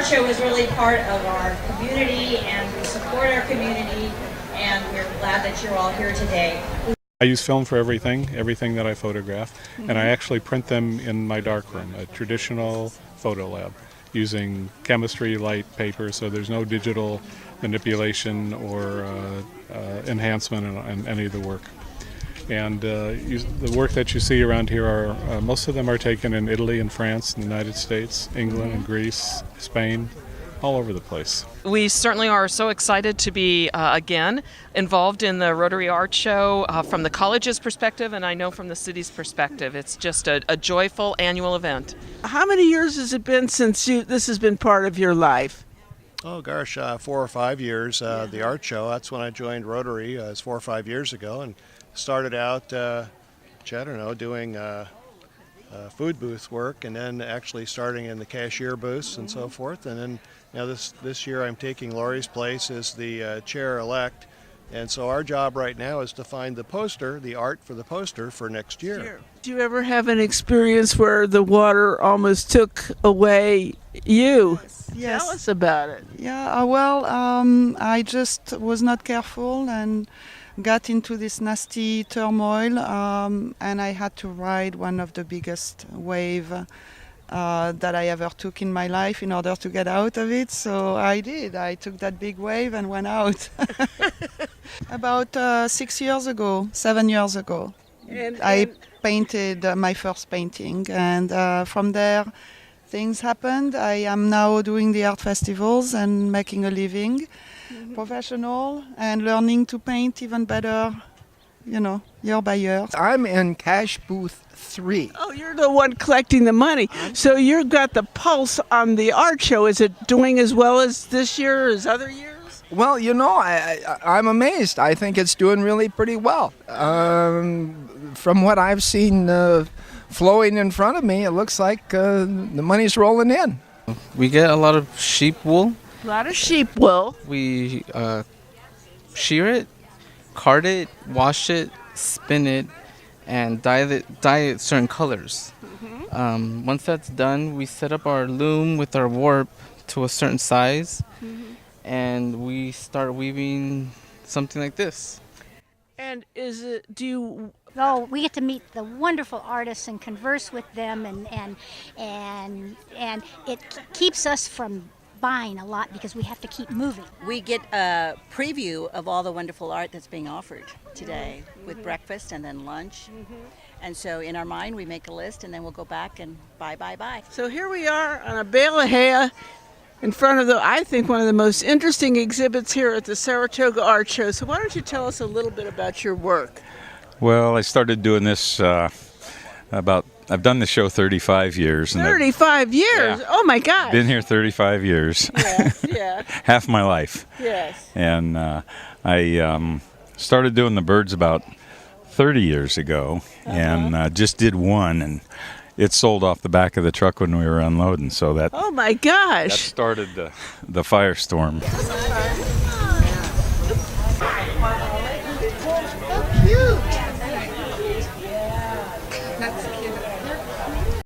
art show is really part of our community, and we support our community, and we're glad that you're all here today. I use film for everything that I photograph, and I actually print them in my darkroom, a traditional photo lab, using chemistry, light, paper, so there's no digital manipulation or enhancement in any of the work. And the work that you see around here are, most of them are taken in Italy and France, and the United States, England and Greece, Spain, all over the place. We certainly are so excited to be, again, involved in the Rotary Art Show from the college's perspective, and I know from the city's perspective. It's just a joyful annual event. How many years has it been since this has been part of your life? Oh gosh, 4 or 5 years. The art show, that's when I joined Rotary. It's 4 or 5 years ago, and started out, I don't know, doing food booth work, and then actually starting in the cashier booths and so forth. And then now this year I'm taking Lori's place as the chair-elect. And so our job right now is to find the poster, the art for the poster for next year. Sure. Do you ever have an experience where the water almost took away you? Yes. Tell us about it. Yeah, I just was not careful and got into this nasty turmoil, and I had to ride one of the biggest wave that I ever took in my life in order to get out of it. So I did. I took that big wave and went out. About 7 years ago, I painted my first painting, and from there things happened. I am now doing the art festivals and making a living, professional, and learning to paint even better, year by year. I'm in cash booth 3. Oh, you're the one collecting the money. So you've got the pulse on the art show. Is it doing as well as this year or as other years? Well, I'm amazed. I think it's doing really pretty well. From what I've seen flowing in front of me, it looks like the money's rolling in. We get a lot of sheep wool. A lot of sheep wool. We shear it, card it, wash it, spin it, and dye it certain colors. Once that's done, we set up our loom with our warp to a certain size, and we start weaving something like this. And Oh, we get to meet the wonderful artists and converse with them, and it keeps us from buying a lot because we have to keep moving. We get a preview of all the wonderful art that's being offered today with breakfast and then lunch. And so in our mind, we make a list, and then we'll go back and buy. So here we are on a bale of hay in front of I think, one of the most interesting exhibits here at the Saratoga Art Show. So why don't you tell us a little bit about your work? Well, I started doing this I've done the show 35 years. 35 years? Yeah. Oh my God. Been here 35 years. Yes, yeah. Half my life. Yes. And I started doing the birds about 30 years ago, and just did one, and it sold off the back of the truck when we were unloading. So that. Oh my gosh. That started the firestorm. So cute.